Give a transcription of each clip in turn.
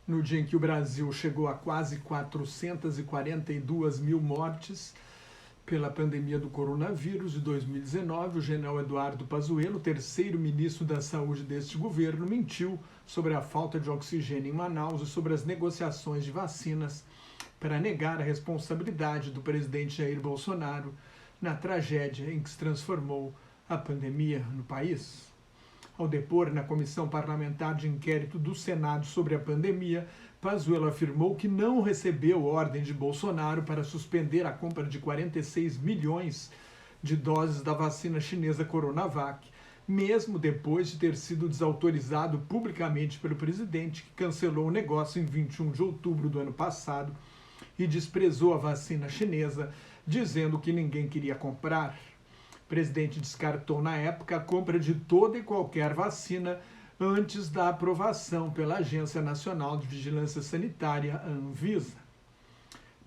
no dia em que o Brasil chegou a quase 442 mil mortes pela pandemia do coronavírus de 2019, o general Eduardo Pazuello, terceiro ministro da Saúde deste governo, mentiu sobre a falta de oxigênio em Manaus e sobre as negociações de vacinas para negar a responsabilidade do presidente Jair Bolsonaro na tragédia em que se transformou a pandemia no país. Ao depor na Comissão Parlamentar de Inquérito do Senado sobre a pandemia, Pazuello afirmou que não recebeu ordem de Bolsonaro para suspender a compra de 46 milhões de doses da vacina chinesa Coronavac, mesmo depois de ter sido desautorizado publicamente pelo presidente, que cancelou o negócio em 21 de outubro do ano passado e desprezou a vacina chinesa, dizendo que ninguém queria comprar. O presidente descartou na época a compra de toda e qualquer vacina antes da aprovação pela Agência Nacional de Vigilância Sanitária, a Anvisa.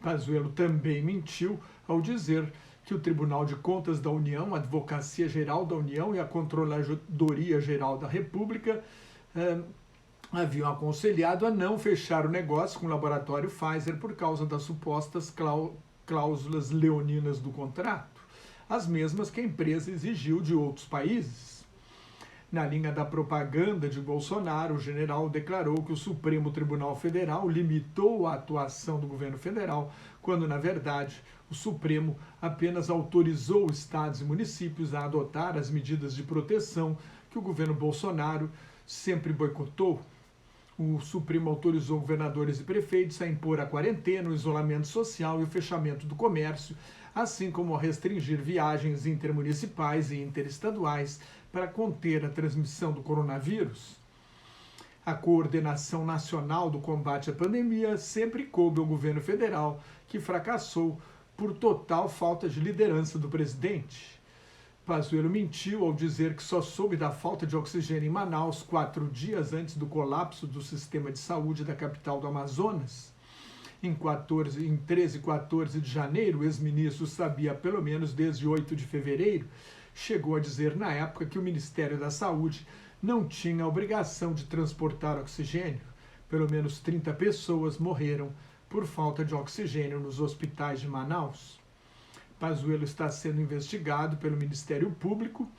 Pazuello também mentiu ao dizer que o Tribunal de Contas da União, a Advocacia Geral da União e a Controladoria Geral da República haviam aconselhado a não fechar o negócio com o laboratório Pfizer por causa das supostas cláusulas leoninas do contrato, as mesmas que a empresa exigiu de outros países. Na linha da propaganda de Bolsonaro, o general declarou que o Supremo Tribunal Federal limitou a atuação do governo federal, quando, na verdade, o Supremo apenas autorizou estados e municípios a adotar as medidas de proteção que o governo Bolsonaro sempre boicotou. O Supremo autorizou governadores e prefeitos a impor a quarentena, o isolamento social e o fechamento do comércio, assim como a restringir viagens intermunicipais e interestaduais para conter a transmissão do coronavírus. A coordenação nacional do combate à pandemia sempre coube ao governo federal, que fracassou por total falta de liderança do presidente. Pazuello mentiu ao dizer que só soube da falta de oxigênio em Manaus 4 dias antes do colapso do sistema de saúde da capital do Amazonas. Em 13 e 14 de janeiro, o ex-ministro sabia pelo menos desde 8 de fevereiro. Chegou a dizer na época que o Ministério da Saúde não tinha a obrigação de transportar oxigênio. Pelo menos 30 pessoas morreram por falta de oxigênio nos hospitais de Manaus. Pazuello está sendo investigado pelo Ministério Público.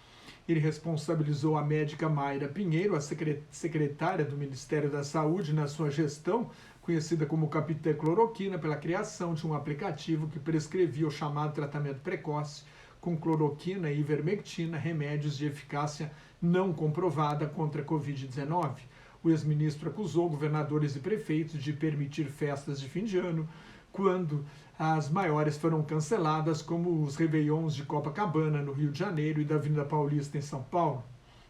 Ele responsabilizou a médica Mayra Pinheiro, a secretária do Ministério da Saúde, na sua gestão, conhecida como Capitã Cloroquina, pela criação de um aplicativo que prescrevia o chamado tratamento precoce com cloroquina e ivermectina, remédios de eficácia não comprovada contra a Covid-19. O ex-ministro acusou governadores e prefeitos de permitir festas de fim de ano, quando as maiores foram canceladas, como os réveillons de Copacabana, no Rio de Janeiro, e da Avenida Paulista, em São Paulo.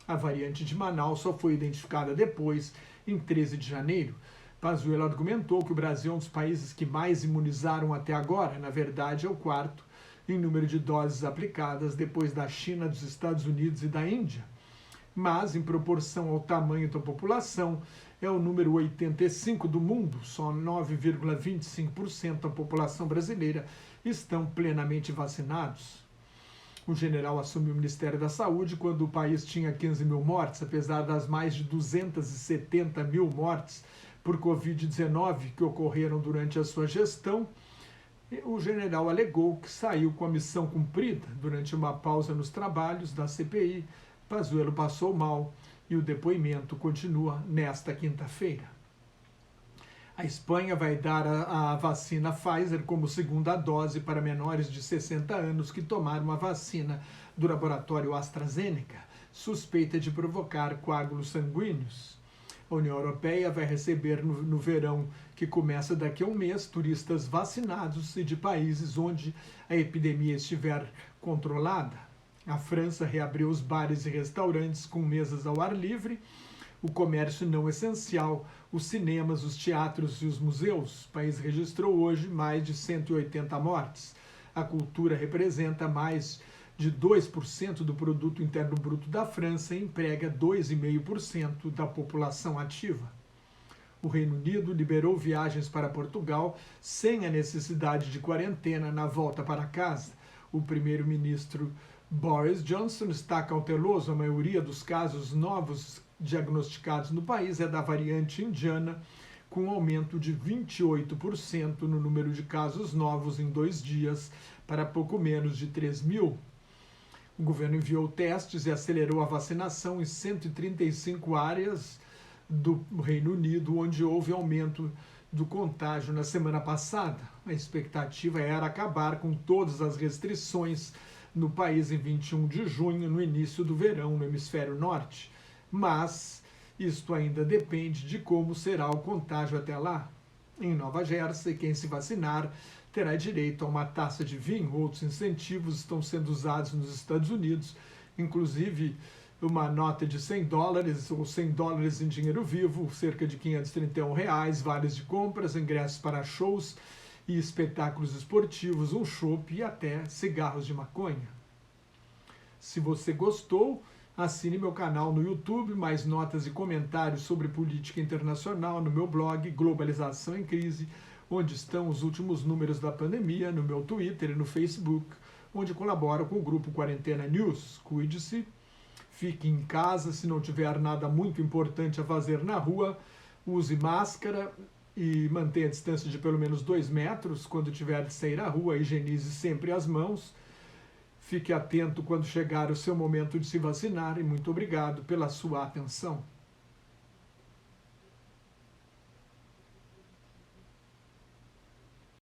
A variante de Manaus só foi identificada depois, em 13 de janeiro. Pazuello argumentou que o Brasil é um dos países que mais imunizaram até agora, na verdade é o quarto em número de doses aplicadas, depois da China, dos Estados Unidos e da Índia. Mas, em proporção ao tamanho da população, é o número 85 do mundo, só 9,25% da população brasileira estão plenamente vacinados. O general assumiu o Ministério da Saúde quando o país tinha 15 mil mortes, apesar das mais de 270 mil mortes por Covid-19 que ocorreram durante a sua gestão. O general alegou que saiu com a missão cumprida. Durante uma pausa nos trabalhos da CPI, Pazuello passou mal e o depoimento continua nesta quinta-feira. A Espanha vai dar a vacina Pfizer como segunda dose para menores de 60 anos que tomaram a vacina do laboratório AstraZeneca, suspeita de provocar coágulos sanguíneos. A União Europeia vai receber no verão, que começa daqui a um mês, turistas vacinados e de países onde a epidemia estiver controlada. A França reabriu os bares e restaurantes com mesas ao ar livre, o comércio não essencial, os cinemas, os teatros e os museus. O país registrou hoje mais de 180 mortes. A cultura representa mais de 2% do produto interno bruto da França e emprega 2,5% da população ativa. O Reino Unido liberou viagens para Portugal sem a necessidade de quarentena na volta para casa. O primeiro-ministro Boris Johnson está cauteloso. A maioria dos casos novos diagnosticados no país é da variante indiana, com um aumento de 28% no número de casos novos em 2 dias, para pouco menos de 3 mil. O governo enviou testes e acelerou a vacinação em 135 áreas do Reino Unido, onde houve aumento do contágio na semana passada. A expectativa era acabar com todas as restrições no país em 21 de junho, no início do verão no hemisfério norte. Mas isto ainda depende de como será o contágio até lá. Em Nova Jersey, quem se vacinar terá direito a uma taça de vinho. Outros incentivos estão sendo usados nos Estados Unidos, inclusive uma nota de $100 ou $100 em dinheiro vivo, cerca de R$531, vales de compras, ingressos para shows e espetáculos esportivos, um chopp e até cigarros de maconha. Se você gostou, assine meu canal no YouTube, mais notas e comentários sobre política internacional no meu blog Globalização em Crise, onde estão os últimos números da pandemia, no meu Twitter e no Facebook, onde colaboro com o grupo Quarentena News. Cuide-se, fique em casa, se não tiver nada muito importante a fazer na rua, use máscara e mantenha a distância de pelo menos 2 metros. Quando tiver de sair à rua, higienize sempre as mãos. Fique atento quando chegar o seu momento de se vacinar e muito obrigado pela sua atenção.